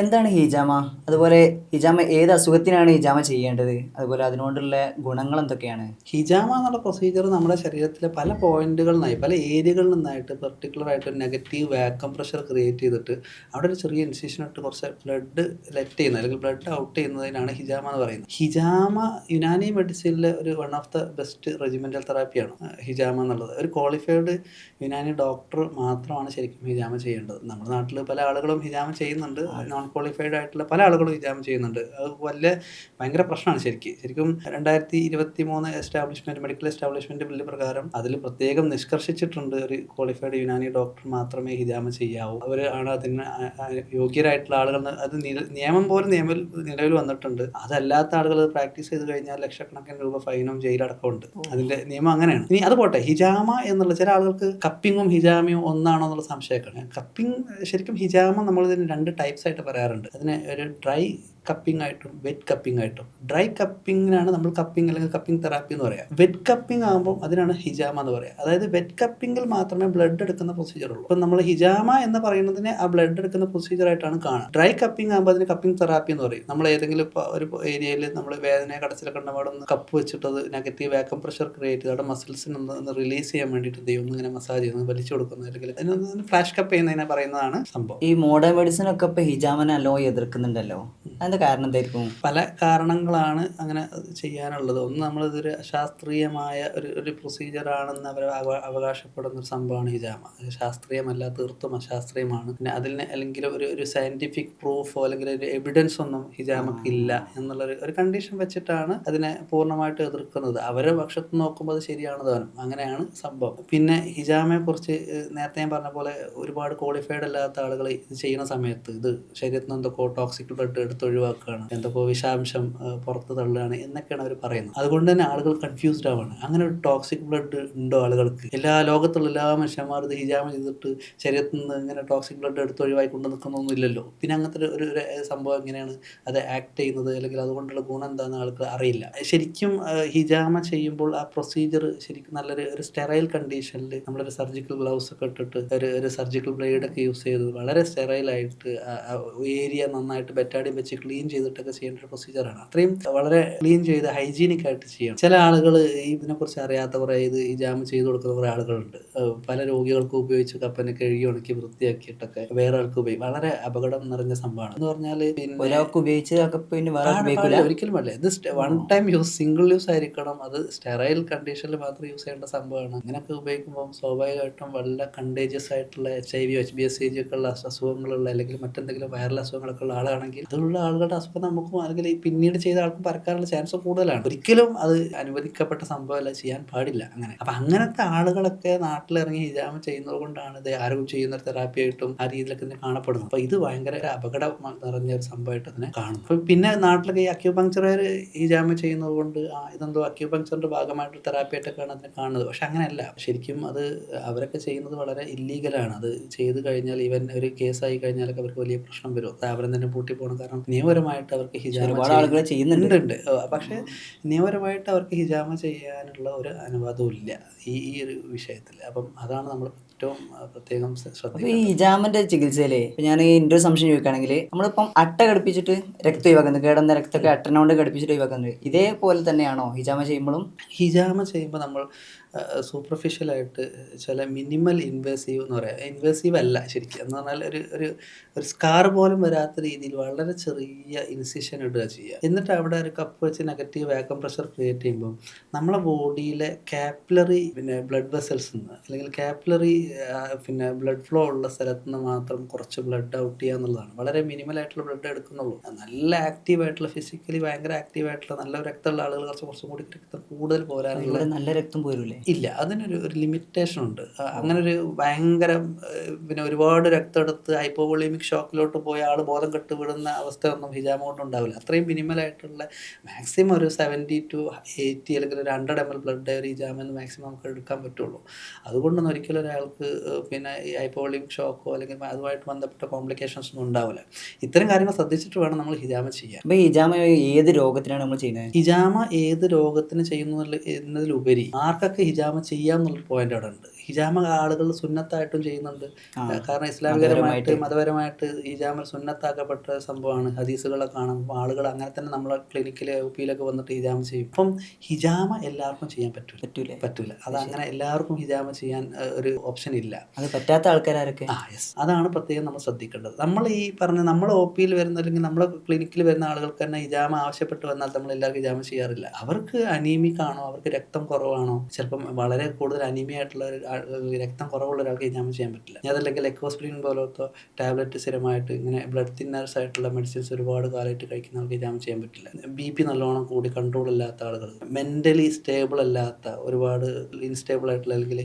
എന്താണ് ഹിജാമ? അതുപോലെ ഹിജാമ ഏത് അസുഖത്തിനാണ് ഹിജാമ ചെയ്യേണ്ടത്? അതുപോലെ അതിനോടുള്ള ഗുണങ്ങൾ എന്തൊക്കെയാണ്? ഹിജാമ എന്നുള്ള പ്രൊസീജിയർ നമ്മുടെ ശരീരത്തിലെ പല പോയിന്റുകളിൽ നിന്നായി പല ഏരിയകളിൽ നിന്നായിട്ട് പെർട്ടിക്കുലർ ആയിട്ട് ഒരു നെഗറ്റീവ് വാക്വം പ്രഷർ ക്രിയേറ്റ് ചെയ്തിട്ട് അവിടെ ഒരു ചെറിയ ഇൻസിഷൻ ഇട്ട് കുറച്ച് ബ്ലഡ് ലെറ്റ് ചെയ്യുന്നത് അല്ലെങ്കിൽ ബ്ലഡ് ഔട്ട് ചെയ്യുന്നതിനാണ് ഹിജാമ എന്ന് പറയുന്നത്. ഹിജാമ യുനാനി മെഡിസിനിലെ ഒരു one of the best regimental തെറാപ്പിയാണ് ഹിജാമ എന്നുള്ളത്. ഒരു ക്വാളിഫൈഡ് യുനാനി ഡോക്ടർ മാത്രമാണ് ശരിക്കും ഹിജാമ ചെയ്യേണ്ടത്. നമ്മുടെ നാട്ടിൽ പല ആളുകളും ഹിജാമ ചെയ്യുന്നുണ്ട്, നോൺ ക്വാളിഫൈഡ് ആയിട്ടുള്ള പല ആളുകളും ഹിജാമ ചെയ്യുന്നുണ്ട്. അത് ഭയങ്കര പ്രശ്നമാണ്. ശരിക്കും 2023 മെഡിക്കൽ എസ്റ്റാബ്ലിഷ്മെന്റ് ബില്ല് പ്രകാരം അതിൽ പ്രത്യേകം നിഷ്കർഷിച്ചിട്ടുണ്ട്, ഒരു ക്വാളിഫൈഡ് യുനാനി ഡോക്ടർ മാത്രമേ ഹിജാമ ചെയ്യാവൂ. അവർ ആണ് അതിന് യോഗ്യരായിട്ടുള്ള ആളുകൾ. അത് നിയമം പോലെ നിലവിൽ വന്നിട്ടുണ്ട്. അതല്ലാത്ത ആളുകൾ പ്രാക്ടീസ് ചെയ്ത് കഴിഞ്ഞാൽ ലക്ഷക്കണക്കിന് രൂപ ഫൈനും ജയിലടക്കം ഉണ്ട്. അതിന്റെ നിയമം അങ്ങനെയാണ്. ഇനി അത് പോട്ടെ, ഹിജാമ എന്നുള്ള ചില ആളുകൾക്ക് കപ്പിങ്ങും ഹിജാമയും ഒന്നാണോ എന്നുള്ള സംശയമൊക്കെയാണ്. കപ്പിംഗ് ശരിക്കും ഹിജാമ നമ്മൾ ഇതിന് 2 ടൈപ്സ് ആയിട്ട് പറയാറുണ്ട്. അതിന് ഒരു ഡ്രൈ കപ്പിംഗ് ആയിട്ടും വെറ്റ് കപ്പിംഗ് ആയിട്ടും. ഡ്രൈ കപ്പിങ്ങിനാണ് നമ്മൾ കപ്പിംഗ് അല്ലെങ്കിൽ കപ്പിംഗ് തെറാപ്പി എന്ന് പറയാം. വെറ്റ് കപ്പിംഗ് ആകുമ്പോൾ അതിനാണ് ഹിജാമ എന്ന് പറയാം. അതായത് വെറ്റ് കപ്പിങ്ങിൽ മാത്രമേ ബ്ലഡ് എടുക്കുന്ന പ്രൊസീജിയർ ഉള്ളൂ. അപ്പം നമ്മൾ ഹിജാമ എന്ന് പറയുന്നതിന് ആ ബ്ലഡ് എടുക്കുന്ന പ്രൊസീജിയർ ആയിട്ടാണ് കാണുക. ഡ്രൈ കപ്പിംഗ് ആകുമ്പോൾ അതിന് കപ്പിംഗ് തെറാപ്പി എന്ന് പറയും. നമ്മൾ ഏതെങ്കിലും ഒരു ഏരിയയിൽ നമ്മൾ വേദന കടച്ചിലൊക്കെ ഉണ്ടാകുമ്പോൾ ഒന്ന് കപ്പ് വെച്ചിട്ട് അത് നെഗറ്റീവ് വാക്വം പ്രഷർ ക്രിയേറ്റ് ചെയ്ത് അവിടെ മസിൽസിന് ഒന്ന് റിലീസ് ചെയ്യാൻ വേണ്ടിയിട്ട് ദൈവം ഇങ്ങനെ മസാജ് ചെയ്യുന്നത്, വലിച്ചു കൊടുക്കുന്നത്, അല്ലെങ്കിൽ അതിനൊന്ന് ഫ്ലാഷ് കപ്പ് ചെയ്യുന്നതിനെ പറയുന്നതാണ് സംഭവം. ഈ മോഡേൺ മെഡിസിൻ ഒക്കെ ഇപ്പൊ ഹിജാമനെ അല്ലോ എതിർക്കുന്നുണ്ടല്ലോ, അതിന്റെ കാരണം എന്തായിരിക്കും? പല കാരണങ്ങളാണ് അങ്ങനെ ചെയ്യാനുള്ളത്. ഒന്ന്, നമ്മളിതൊരു അശാസ്ത്രീയമായ ഒരു പ്രൊസീജിയർ ആണെന്ന് അവർ അവകാശപ്പെടുന്ന ഒരു സംഭവമാണ് ഹിജാമ. അത് ശാസ്ത്രീയമല്ല, തീർത്തും അശാസ്ത്രീയമാണ്. പിന്നെ അതിന് അല്ലെങ്കിൽ ഒരു സയന്റിഫിക് പ്രൂഫോ അല്ലെങ്കിൽ ഒരു എവിഡൻസ് ഒന്നും ഹിജാമക്ക് ഇല്ല എന്നുള്ള കണ്ടീഷൻ വെച്ചിട്ടാണ് അതിനെ പൂർണ്ണമായിട്ട് എതിർക്കുന്നത്. അവരുടെ പക്ഷത്ത് നോക്കുമ്പോൾ അത് ശരിയാണ് താനും. അങ്ങനെയാണ് സംഭവം. പിന്നെ ഹിജാമയെ കുറിച്ച് നേരത്തെ ഞാൻ പറഞ്ഞ പോലെ ഒരുപാട് ക്വാളിഫൈഡ് അല്ലാത്ത ആളുകൾ ഇത് ചെയ്യുന്ന സമയത്ത് ഇത് ശരീരത്തിൽ നിന്ന് എന്തൊക്കെ ടോക്സിക് ബ്ലഡ് എടുത്ത് ഒഴിവാക്കുകയാണ്, എന്തൊക്കെ വിഷാംശം പുറത്ത് തള്ളുകയാണ് എന്നൊക്കെയാണ് അവർ പറയുന്നത്. അതുകൊണ്ട് തന്നെ ആളുകൾ കൺഫ്യൂസ്ഡ് ആവാണ്. അങ്ങനെ ഒരു ടോക്സിക് ബ്ലഡ് ഉണ്ടോ ആളുകൾക്ക്? ലോകത്തുള്ള എല്ലാ മനുഷ്യന്മാരും ഇത് ഹിജാമ ചെയ്തിട്ട് ശരീരത്തിൽ നിന്ന് ഇങ്ങനെ ടോക്സിക് ബ്ലഡ് എടുത്ത് ഒഴിവായി കൊണ്ട് നിൽക്കുന്നൊന്നും ഇല്ലല്ലോ. പിന്നെ അങ്ങനത്തെ ഒരു സംഭവം എങ്ങനെയാണ് അത് ആക്ട് ചെയ്യുന്നത്, അല്ലെങ്കിൽ അതുകൊണ്ടുള്ള ഗുണം എന്താണെന്ന് ആൾക്ക് അറിയില്ല. ശരിക്കും ഹിജാമ ചെയ്യുമ്പോൾ ആ പ്രൊസീജിയർ ശരിക്കും നല്ലൊരു സ്റ്റെറൈൽ കണ്ടീഷനിൽ നമ്മളൊരു സർജിക്കൽ ഗ്ലൗസ് ഒക്കെ ഇട്ടിട്ട് ഒരു സർജിക്കൽ ബ്ലേഡ് ഒക്കെ യൂസ് ചെയ്ത് വളരെ സ്റ്റെറൈലായിട്ട് ഏരിയ നന്നായിട്ട് ബെറ്റാഡിയം വെച്ച് ക്ലീൻ ചെയ്തിട്ടൊക്കെ ചെയ്യേണ്ട ഒരു പ്രൊസീജിയറാണ്. അത്രയും വളരെ ക്ലീൻ ചെയ്ത് ഹൈജീനിക് ആയിട്ട് ചെയ്യണം. ചില ആളുകൾ ഇതിനെക്കുറിച്ച് അറിയാത്ത കുറേ ഹിജാമ ചെയ്ത് കൊടുക്കുന്ന കുറേ ആളുകളുണ്ട്. പല രോഗികൾക്ക് ഉപയോഗിച്ച് കപ്പനെ കഴുകി ഉണക്കി വൃത്തിയാക്കിയിട്ടൊക്കെ വേറെ ആൾക്ക് ഉപയോഗിക്കും. വളരെ അപകടം നിറഞ്ഞ സംഭവമാണ്. എന്ന് പറഞ്ഞാൽ ഒരാൾക്ക് ഉപയോഗിച്ച് ഒരിക്കലും അല്ല. ഇത് one time use, single use ആയിരിക്കണം. അത് സ്റ്റെറൈൽ കണ്ടീഷനിൽ മാത്രം യൂസ് ചെയ്യേണ്ട സംഭവമാണ്. അങ്ങനെയൊക്കെ ഉപയോഗിക്കുമ്പോൾ സ്വാഭാവികമായിട്ടും വളരെ കണ്ടേജിയസ് ആയിട്ടുള്ള HIV, HBSAG ഒക്കെ ഉള്ള അസുഖങ്ങളുള്ള അല്ലെങ്കിൽ മറ്റെന്തെങ്കിലും വൈറൽ അസുഖങ്ങളൊക്കെ ഉള്ള ആളാണെങ്കിൽ അതുള്ള ആളുകളുടെ അസുഖം നമുക്കും അല്ലെങ്കിൽ പിന്നീട് ചെയ്ത ആൾക്കും പരക്കാനുള്ള ചാൻസ് കൂടുതലാണ്. ഒരിക്കലും അത് അനുവദിക്കപ്പെട്ട സംഭവമല്ല, ചെയ്യാൻ പാടില്ല. അപ്പം അങ്ങനത്തെ ആളുകളൊക്കെ നാട്ടിലിറങ്ങി ഹിജാമ ചെയ്യുന്നത് കൊണ്ടാണ് ഇത് ആരോഗ്യം ചെയ്യുന്ന ഒരു തെറാപ്പി ആയിട്ടും ആ രീതിയിലൊക്കെ ഇതിനെ കാണപ്പെടുന്നത്. അപ്പോൾ ഇത് ഭയങ്കര അപകടം നിറഞ്ഞ ഒരു സംഭവമായിട്ട് അതിനെ കാണുന്നു. അപ്പം പിന്നെ നാട്ടിലൊക്കെ ഈ അക്യൂപങ്ക്ചറുകാർ ഹിജാമ ചെയ്യുന്നത് കൊണ്ട് ഇതെന്തോ അക്യൂപങ്ക്ചറിന്റെ ഭാഗമായിട്ട് തെറാപ്പി ആയിട്ടൊക്കെയാണ് അതിനെ കാണുന്നത്. പക്ഷെ അങ്ങനെയല്ല. ശരിക്കും അത് അവരൊക്കെ ചെയ്യുന്നത് വളരെ ഇല്ലീഗലാണ്. അത് ചെയ്ത് കഴിഞ്ഞാൽ ഈവൻ ഒരു കേസായി കഴിഞ്ഞാലൊക്കെ അവർക്ക് വലിയ പ്രശ്നം വരും. സ്ഥാപനം തന്നെ പൂട്ടി പോകണം. കാരണം നിയമപരമായിട്ട് അവർക്ക് ഹിജാമ ചെയ്യുന്നുണ്ട്. പക്ഷെ നിയമപരമായിട്ട് അവർക്ക് ഹിജാമ ചെയ്യാനുള്ള ഒരു അനുവാദവും ഇല്ല ഈ ഒരു വിഷയത്തിൽ. അപ്പം അതാണ് നമ്മൾ ഏറ്റവും പ്രത്യേകം ശ്രദ്ധിക്കുന്നത്. ഈ ഹിജാമിന്റെ ചികിത്സയിലെ ഞാൻ എൻ്റെ ഒരു സംശയം ചോദിക്കുകയാണെങ്കിൽ, നമ്മളിപ്പം അട്ട ഘടിപ്പിച്ചിട്ട് രക്തം ഒഴിവാക്കുന്നത്, കേടുന്ന രക്തമൊക്കെ അട്ടനോണ്ട് ഘടിപ്പിച്ചിട്ട് ഒഴിവാക്കുന്നത്, ഇതേപോലെ തന്നെയാണോ ഹിജാമ ചെയ്യുമ്പോഴും? ഹിജാമ ചെയ്യുമ്പോൾ നമ്മൾ സൂപ്പർഫിഷ്യലായിട്ട് ചില മിനിമൽ ഇൻവേസീവ് എന്ന് പറയാം. ഇൻവേസീവ് അല്ല ശരിക്കും. എന്ന് പറഞ്ഞാൽ ഒരു സ്കാർ പോലും വരാത്ത രീതിയിൽ വളരെ ചെറിയ ഇൻസിഷൻ ഇടുക ചെയ്യുക. എന്നിട്ട് അവിടെ ഒരു കപ്പ് വെച്ച് നെഗറ്റീവ് വാക്വം പ്രഷർ ക്രിയേറ്റ് ചെയ്യുമ്പോൾ നമ്മളെ ബോഡിയിലെ കാപ്പിലറി ബ്ലഡ് വെസൽസ് നിന്ന് അല്ലെങ്കിൽ കാപ്പിലറി ബ്ലഡ് ഫ്ലോ ഉള്ള സ്ഥലത്ത് നിന്ന് മാത്രം കുറച്ച് ബ്ലഡ് ഔട്ട് ചെയ്യുക എന്നുള്ളതാണ്. വളരെ മിനിമൽ ആയിട്ടുള്ള ബ്ലഡ് എടുക്കുന്നുള്ളൂ. നല്ല ആക്റ്റീവായിട്ടുള്ള, ഫിസിക്കലി ഭയങ്കര ആക്റ്റീവായിട്ടുള്ള നല്ല രക്തമുള്ള ആളുകൾ കുറച്ചും കൂടി രക്തം കൂടുതൽ പോരാനുള്ള നല്ല രക്തം പോരൂലേ? ഇല്ല, അതിനൊരു ലിമിറ്റേഷൻ ഉണ്ട്. അങ്ങനെ ഒരു ഭയങ്കര ഒരുപാട് രക്തം എടുത്ത് ഹൈപ്പോവോളീമിക് ഷോക്കിലോട്ട് പോയ ആൾ ബോധം കെട്ട് വിടുന്ന അവസ്ഥ ഒന്നും ഹിജാമ കൊണ്ട് ഉണ്ടാവില്ല. അത്രയും മിനിമലായിട്ടുള്ള മാക്സിമം ഒരു 70 to 80 അല്ലെങ്കിൽ ഒരു 100 ml ബ്ലഡ് ഒരു ഹിജാമെന്ന് മാക്സിമം നമുക്ക് എടുക്കാൻ പറ്റുള്ളൂ. അതുകൊണ്ടൊന്നും ഒരിക്കലും ഒരാൾക്ക് ഈ ഹൈപ്പോവോളീമിക് ഷോക്കോ അല്ലെങ്കിൽ അതുമായിട്ട് ബന്ധപ്പെട്ട കോംപ്ലിക്കേഷൻസ് ഒന്നും ഉണ്ടാവില്ല. ഇത്തരം കാര്യങ്ങൾ ശ്രദ്ധിച്ചിട്ട് വേണം നമ്മൾ ഹിജാമ ചെയ്യാൻ. അപ്പോൾ ഹിജാമ ഏത് രോഗത്തിനാണ് നമ്മൾ ചെയ്യുന്നത്? ഹിജാമ ഏത് രോഗത്തിന് ചെയ്യുന്നു എന്നതിലുപരി ആർക്കൊക്കെ ഹിജാമ ചെയ്യാമെന്നുള്ള പോയിന്റ് അവിടെ ഉണ്ട്. ഹിജാമ ആളുകൾ സുന്നത്തായിട്ടും ചെയ്യുന്നുണ്ട്. കാരണം ഇസ്ലാമികപരമായിട്ട് മതപരമായിട്ട് ഹിജാമ സുന്നത്താക്കപ്പെട്ട സംഭവമാണ്. ഹദീസുകളൊക്കെ കാണും. അപ്പോൾ ആളുകൾ അങ്ങനെ തന്നെ നമ്മളെ ക്ലിനിക്കിലെ ഒപിയിലൊക്കെ വന്നിട്ട് ഹിജാമ ചെയ്യും. അപ്പം ഹിജാമ എല്ലാവർക്കും ചെയ്യാൻ പറ്റൂല. അതങ്ങനെ എല്ലാവർക്കും ഹിജാമ ചെയ്യാൻ ഒരു ഓപ്ഷൻ ഇല്ല. അത് പറ്റാത്ത ആൾക്കാരൊക്കെ യെസ്, അതാണ് പ്രത്യേകം നമ്മൾ ശ്രദ്ധിക്കേണ്ടത്. നമ്മൾ ഈ പറഞ്ഞ നമ്മളെ ഒപിയിൽ വരുന്ന അല്ലെങ്കിൽ നമ്മളെ ക്ലിനിക്കിൽ വരുന്ന ആളുകൾക്ക് തന്നെ ഹിജാമ ആവശ്യപ്പെട്ട് വന്നാൽ നമ്മൾ എല്ലാവർക്കും ഹിജാമ ചെയ്യാറില്ല. അവർക്ക് അനീമിക് ആണോ, അവർക്ക് രക്തം കുറവാണോ, ചിലപ്പം വളരെ കൂടുതൽ അനീമിയ ആയിട്ടുള്ള രക്തം കുറവുള്ള ഒരാൾക്ക് ഹിജാമ ചെയ്യാൻ പറ്റില്ല. അതല്ലെങ്കിൽ എക്കോസ്പ്രിൻ പോലത്തെ ടാബ്ലറ്റ് സ്ഥിരമായിട്ട് ഇങ്ങനെ ബ്ലഡ് തിന്നേഴ്സ് ആയിട്ടുള്ള മെഡിസിൻസ് ഒരുപാട് കാലമായിട്ട് കഴിക്കുന്ന ആൾക്ക് ഹിജാമ ചെയ്യാൻ പറ്റില്ല. BP നല്ലോണം കൂടി കൺട്രോൾ ഇല്ലാത്ത ആളുകൾ, മെന്റലി സ്റ്റേബിൾ അല്ലാത്ത ഒരുപാട് ഇൻസ്റ്റേബിൾ ആയിട്ടുള്ള അല്ലെങ്കിൽ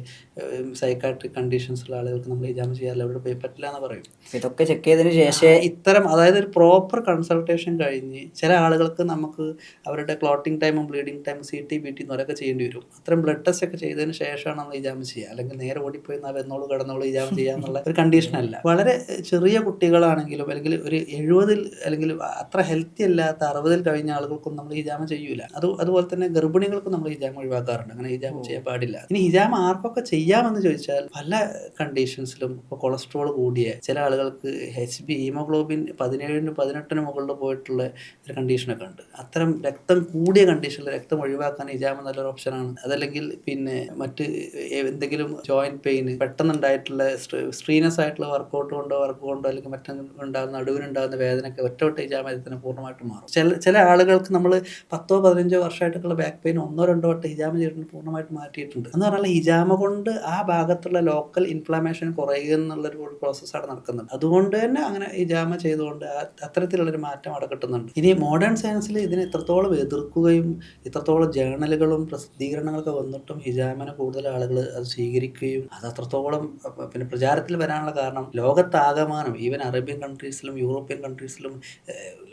സൈക്കാട്രിക് കണ്ടീഷൻസ് ഉള്ള ആളുകൾക്ക് നമ്മൾ ഹിജാമ ചെയ്യാറില്ല, അവിടെ പോയി പറ്റില്ല എന്ന് പറയും. ഇതൊക്കെ ചെക്ക് ചെയ്തതിന് ശേഷം ഇത്തരം അതായത് ഒരു പ്രോപ്പർ കൺസൾട്ടേഷൻ കഴിഞ്ഞ് ചില ആളുകൾക്ക് നമുക്ക് അവരുടെ ക്ലോട്ടിംഗ് ടൈമും ബ്ലീഡിംഗ് ടൈമും CT BT എന്നൊക്കെ ചെയ്യേണ്ടി വരും. അത്തരം ബ്ലഡ് ടെസ്റ്റ് ഒക്കെ ചെയ്തതിന് ശേഷമാണ് നമ്മൾ ഹിജാമ ചെയ്യുക. അല്ലെങ്കിൽ നേരെ ഓടിപ്പോയി എന്നോട് കിടന്നോളൂ ഹിജാമ ചെയ്യാന്നുള്ള ഒരു കണ്ടീഷനല്ല. വളരെ ചെറിയ കുട്ടികളാണെങ്കിലും അല്ലെങ്കിൽ ഒരു 70 അല്ലെങ്കിൽ അത്ര ഹെൽത്തി അല്ലാത്ത 60 കഴിഞ്ഞ ആളുകൾക്കും നമ്മൾ ഹിജാമ ചെയ്യൂല. അതുപോലെ തന്നെ ഗർഭിണികൾക്കും നമ്മൾ ഹിജാമ ഒഴിവാക്കാറുണ്ട്. അങ്ങനെ ഹിജാമ ചെയ്യാൻ പാടില്ല. ഇനി ഹിജാമ ആർക്കൊക്കെ ചെയ്യാമെന്ന് ചോദിച്ചാൽ പല കണ്ടീഷൻസിലും ഇപ്പോൾ കൊളസ്ട്രോൾ കൂടിയ ചില ആളുകൾക്ക് HB ഹീമോഗ്ലോബിൻ 17-നും 18-നും മുകളിൽ പോയിട്ടുള്ള ഒരു കണ്ടീഷനൊക്കെ ഉണ്ട്. അത്തരം രക്തം കൂടിയ കണ്ടീഷനിൽ രക്തം ഒഴിവാക്കാൻ ഹിജാമ നല്ലൊരു ഓപ്ഷനാണ്. അതല്ലെങ്കിൽ പിന്നെ മറ്റ് എന്തെങ്കിലും ജോയിന്റ് പെയിൻ പെട്ടെന്നുണ്ടായിട്ടുള്ള സ്ട്രീനസ് ആയിട്ടുള്ള വർക്ക് കൊണ്ടോ അല്ലെങ്കിൽ മറ്റുണ്ടാകുന്ന നടുവിനുണ്ടാകുന്ന വേദനയൊക്കെ ഒറ്റവട്ട ഹിജാമ തന്നെ പൂർണ്ണമായിട്ട് മാറും. ചില ആളുകൾക്ക് നമ്മൾ 10-15 വർഷമായിട്ടുള്ള ബാക്ക് പെയിൻ 1-2 വട്ടം ഹിജാമ ചെയ്തിട്ട് പൂർണ്ണമായിട്ട് മാറ്റിയിട്ടുണ്ട്. എന്ന് പറഞ്ഞാൽ ഹിജാമ കൊണ്ട് ആ ഭാഗത്തുള്ള ലോക്കൽ ഇൻഫ്ലമേഷൻ കുറയുക എന്നുള്ളൊരു പ്രോസസ്സാണ് നടക്കുന്നത്. അതുകൊണ്ട് തന്നെ അങ്ങനെ ഹിജാമ ചെയ്തുകൊണ്ട് അത്തരത്തിലുള്ളൊരു മാറ്റം അവിടെ കിട്ടുന്നുണ്ട്. ഇനി മോഡേൺ സയൻസിൽ ഇതിനെ എത്രത്തോളം എതിർക്കുകയും ഇത്രത്തോളം ജേണലുകളും പ്രസിദ്ധീകരണങ്ങളൊക്കെ വന്നിട്ടും ഹിജാമനെ കൂടുതൽ ആളുകൾ അത് സ്വീകരിക്കുകയും അത് അത്രത്തോളം പിന്നെ പ്രചാരത്തിൽ വരാനുള്ള കാരണം ലോകത്താകമാനം ഈവൻ അറേബ്യൻ കൺട്രീസിലും യൂറോപ്യൻ കൺട്രീസിലും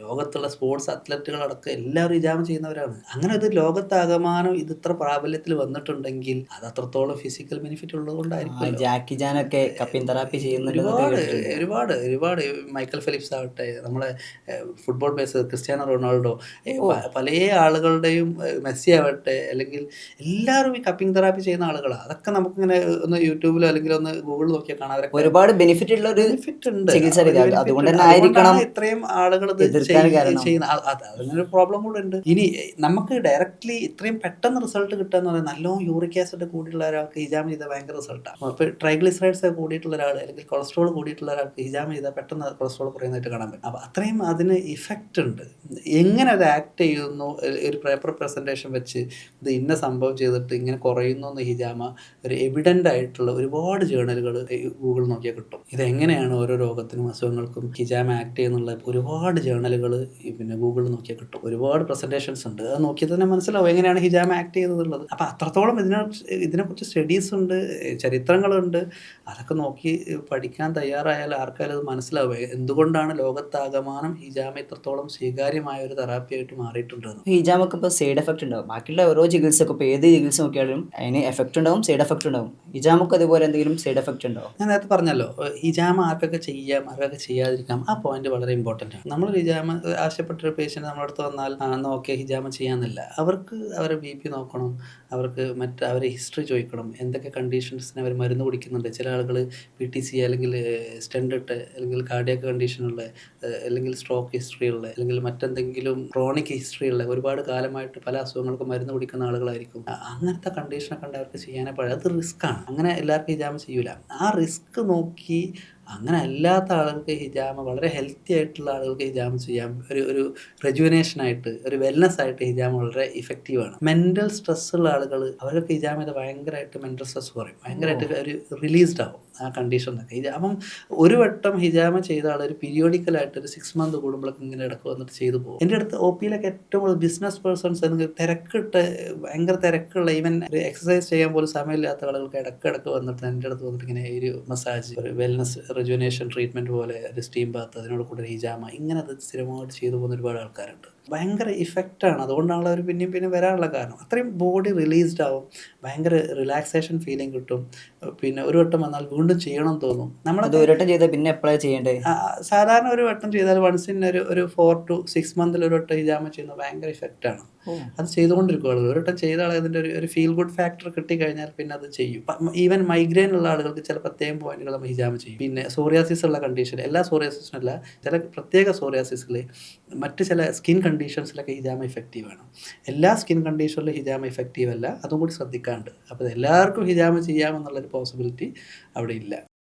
ലോകത്തുള്ള സ്പോർട്സ് അത്ലറ്റുകളടക്കം എല്ലാവരും ഹിജാമ ചെയ്യുന്നവരാണ്. അങ്ങനെ ഇത് ലോകത്താകമാനം ഇത് ഇത്ര പ്രാബല്യത്തിൽ വന്നിട്ടുണ്ടെങ്കിൽ അത് അത്രത്തോളം ഫിസിക്കൽ ബെനിഫിറ്റ് ഉള്ളതുകൊണ്ടായിരിക്കും. ജാക്കി ജാനൊക്കെ കപ്പിംഗ് തെറാപ്പി ചെയ്യുന്ന ഒരുപാട് മൈക്കൽ ഫെലിപ്സ് ആവട്ടെ, നമ്മളെ ഫുട്ബോൾ ബേസ് ക്രിസ്ത്യാനോ റൊണാൾഡോ, പല ആളുകളുടെയും മെസ്സി ആവട്ടെ, അല്ലെങ്കിൽ എല്ലാവരും ഈ കപ്പിംഗ് തെറാപ്പി ചെയ്യുന്ന ആളുകളാണ്. അതൊക്കെ നമുക്കിങ്ങനെ ഒന്ന് യൂട്യൂബിലോ അല്ലെങ്കിൽ ഒന്ന് ഗൂഗിളിൽ നോക്കിയാൽ കാണാം. അവരൊക്കെ ഒരുപാട് ബെനിഫിറ്റ് ഉള്ള ഒരു ബെനിഫിറ്റ് ഉണ്ട്. അതുകൊണ്ടാണ് ഇത്രയും ആളുകൾ ചെയ്യുന്ന അതിനൊരു പ്രോബ്ലം കൂടെ ഉണ്ട്. ഇനി നമുക്ക് ഡയറക്റ്റ്ലി ഇത്രയും പെട്ടെന്ന് റിസൾട്ട് കിട്ടുക എന്ന് പറയുന്നത് നല്ലോണം യൂറിക് ആസിഡ് കൂടിയുള്ള ഒരാൾക്ക് ഹിജാമ ചെയ്താൽ ഭയങ്കര റിസൾട്ടാണ്. ഇപ്പോൾ ട്രൈഗ്ലിസറൈഡ്സ് കൂടിയിട്ടുള്ള ഒരാൾ അല്ലെങ്കിൽ കൊളസ്ട്രോൾ കൂടിയിട്ടുള്ള ഒരാൾക്ക് ഹിജാമ ചെയ്താൽ പെട്ടെന്ന് കൊളസ്ട്രോൾ കുറയുന്നതായിട്ട് കാണാൻ പറ്റും. അപ്പോൾ അത്രയും അതിന് ഇഫക്റ്റ് ഉണ്ട്. എങ്ങനെ അത് ആക്ട് ചെയ്യുന്നു, ഒരു പേപ്പർ പ്രസൻറ്റേഷൻ വെച്ച് ഇത് ഇന്ന സംഭവം ചെയ്തിട്ട് ഇങ്ങനെ കുറയുന്നു എന്ന് ഹിജാമ ഒരു എവിഡൻ്റ് ആയിട്ടുള്ള ഒരുപാട് ജേണലുകൾ ഗൂഗിൾ നോക്കിയാൽ കിട്ടും. ഇതെങ്ങനെയാണ് ഓരോ രോഗത്തിനും അസുഖങ്ങൾക്കും ഹിജാമ ആക്ട് ചെയ്യുന്നുള്ള ഒരുപാട് ജേണലുകൾ പിന്നെ ഗൂഗിളിൽ നോക്കിയാൽ കിട്ടും. ഒരുപാട് പ്രസൻറ്റേഷൻസ് ഉണ്ട്. അത് നോക്കിയാൽ തന്നെ മനസ്സിലാവും എങ്ങനെയാണ് ഹിജാമ ആക്ട് ചെയ്തതുള്ളത്. അപ്പോൾ അത്രത്തോളം ഇതിനെക്കുറിച്ച് സ്റ്റഡീസ് ഉണ്ട്, ചരിത്രങ്ങളുണ്ട്. അതൊക്കെ നോക്കി പഠിക്കാൻ തയ്യാറായാൽ ആർക്കായാലും അത് മനസ്സിലാവും എന്തുകൊണ്ടാണ് ലോകത്താകമാനം ഹിജാമ ഇത്രത്തോളം സ്വീകാര്യമായ ഒരു തെറാപ്പിയായിട്ട് മാറിയിട്ടുണ്ട്. ഹിജാമൊക്കെ ഇപ്പോൾ സൈഡ് എഫക്റ്റ് ഉണ്ടാവും. ബാക്കിയുള്ള ഓരോ ചികിത്സക്കും ഇപ്പോൾ ഏത് ചികിത്സ നോക്കിയാലും അതിന് എഫക്റ്റ് ഉണ്ടാവും, സൈഡ് എഫക്റ്റ് ഉണ്ടാവും. ഹിജാമൊക്കെ അതുപോലെ എന്തെങ്കിലും സൈഡ് എഫക്റ്റ് ഉണ്ടാവും? ഞാൻ നേരത്തെ പറഞ്ഞല്ലോ, ഹിജാമ ആർക്കൊക്കെ ചെയ്യാം ആർക്കൊക്കെ ചെയ്യാതിരിക്കാം, ആ പോയിന്റ് വളരെ ഇമ്പോർട്ടൻ്റ് ആണ്. നമ്മൾ ഹിജാമ ആവശ്യപ്പെട്ടൊരു പേഷ്യൻ്റ് നമ്മുടെ അടുത്ത് വന്നാൽ ഓക്കെ ഹിജാമ ചെയ്യാമെന്നില്ല. അവർക്ക് അവരെ BP നോക്കണം, അവർക്ക് അവരെ ഹിസ്റ്ററി ചോദിക്കണം, എന്തൊക്കെ കണ്ടീഷൻസിന് അവർ മരുന്ന് കുടിക്കുന്നുണ്ട്. ചില ആളുകൾ PTC അല്ലെങ്കിൽ സ്റ്റെൻഡ് ഇട്ട് അല്ലെങ്കിൽ കാർഡിയാക് കണ്ടീഷനുള്ള അല്ലെങ്കിൽ സ്ട്രോക്ക് ഹിസ്റ്ററി ഉള്ള അല്ലെങ്കിൽ മറ്റെന്തെങ്കിലും ക്രോണിക് ഹിസ്റ്ററി ഉള്ള ഒരുപാട് കാലമായിട്ട് പല അസുഖങ്ങൾക്ക് മരുന്ന് കുടിക്കുന്ന ആളുകളായിരിക്കും. അങ്ങനത്തെ കണ്ടീഷനൊക്കെ ഉണ്ട് അവർക്ക് ചെയ്യാനേ പാടില്ല. അത് റിസ്ക്കാണ്. അങ്ങനെ എല്ലാവർക്കും ഹിജാമ ചെയ്യൂല. ആ റിസ്ക് നോക്കി അങ്ങനെ അല്ലാത്ത ആളുകൾക്ക് ഹിജാമ, വളരെ ഹെൽത്തി ആയിട്ടുള്ള ആളുകൾക്ക് ഹിജാമ ചെയ്യാം. ഒരു റെജുവിനേഷനായിട്ട് ഒരു വെൽനെസ് ആയിട്ട് ഹിജാമ വളരെ ഇഫക്റ്റീവാണ്. മെൻ്റൽ സ്ട്രെസ് ഉള്ള ആളുകൾ അവർക്ക് ഹിജാമ ചെയ്ത് ഭയങ്കരമായിട്ട് മെൻ്റൽ സ്ട്രെസ് കുറയും, ഭയങ്കരമായിട്ട് ഒരു റിലീസ്ഡ് ആവും ആ കണ്ടീഷനൊക്കെ. അപ്പം ഒരു വട്ടം ഹിജാമ ചെയ്ത ആൾ ഒരു പീരിയോഡിക്കലായിട്ട് ഒരു 6 മന്ത് കൂടുമ്പോഴൊക്കെ ഇങ്ങനെ ഇടയ്ക്ക് വന്നിട്ട് ചെയ്തു പോകും. എൻ്റെ അടുത്ത് OPയിലൊക്കെ ഏറ്റവും കൂടുതൽ ബിസിനസ് പേഴ്സൺസ് ഭയങ്കര തിരക്കുള്ള ഈവൻ ഒരു എക്സസൈസ് ചെയ്യാൻ പോലും സമയമില്ലാത്ത ആളുകൾക്ക് ഇടയ്ക്കിടയ്ക്ക് വന്നിട്ട് എൻ്റെ അടുത്ത് വന്നിട്ട് ഇങ്ങനെ ഒരു മസാജ്, ഒരു വെൽനസ് റെജുവിനേഷൻ ട്രീറ്റ്മെൻറ്റ് പോലെ ഒരു സ്റ്റീം ബാത്ത്, അതിനോട് കൂടെ ഹിജാമ, ഇങ്ങനെ അത് സ്ഥിരമായിട്ട് ചെയ്തു പോകുന്ന ഒരുപാട് ആൾക്കാരുണ്ട്. ഭയങ്കര ഇഫക്റ്റാണ്. അതുകൊണ്ടാണല്ലോ അവർ പിന്നെയും പിന്നെ വരാനുള്ള കാരണം. അത്രയും ബോഡി റിലീസ്ഡ് ആവും, ഭയങ്കര റിലാക്സേഷൻ ഫീലിംഗ് കിട്ടും. പിന്നെ ഒരു വട്ടം വന്നാൽ വീണ്ടും ചെയ്യണം തോന്നും. അത് നമ്മളൊക്കെ ഒരു വട്ടം ചെയ്താൽ പിന്നെ എപ്പോഴാണ് ചെയ്യേണ്ടത്? സാധാരണ ഒരു വട്ടം ചെയ്താൽ വൺസ് ഇൻ ഒരു 4 to 6 മന്തിൽ ഒരു വട്ടം ഹിജാമ ചെയ്യുന്നത് ഭയങ്കര ഇഫക്റ്റാണ്. അത് ചെയ്തുകൊണ്ടിരിക്കും ആളുകൾ. ഒരു വട്ടം ചെയ്ത ആൾ അതിൻ്റെ ഒരു ഫീൽ ഗുഡ് ഫാക്ടർ കിട്ടിക്കഴിഞ്ഞാൽ പിന്നെ അത് ചെയ്യും. ഈവൻ മൈഗ്രെയിൻ ഉള്ള ആളുകൾക്ക് ചില പ്രത്യേക പോയിന്റുകൾ നമ്മൾ ഹിജാമ ചെയ്യും. പിന്നെ സോറിയാസിസ് ഉള്ള കണ്ടീഷൻ, എല്ലാ സോറിയാസിസിനും അല്ല, ചില പ്രത്യേക സോറിയാസിസിൽ മറ്റ് ചില സ്കിൻ കണ്ടീഷൻസിലൊക്കെ ഹിജാമ ഇഫക്റ്റീവാണ്. എല്ലാ സ്കിൻ കണ്ടീഷനിലും ഹിജാമ ഇഫക്റ്റീവ് അല്ല, അതും കൂടി ശ്രദ്ധിക്കാണ്ട്. അപ്പോൾ എല്ലാവർക്കും ഹിജാമ ചെയ്യാമെന്നുള്ളൊരു പോസിബിലിറ്റി അവിടെ ഇല്ല.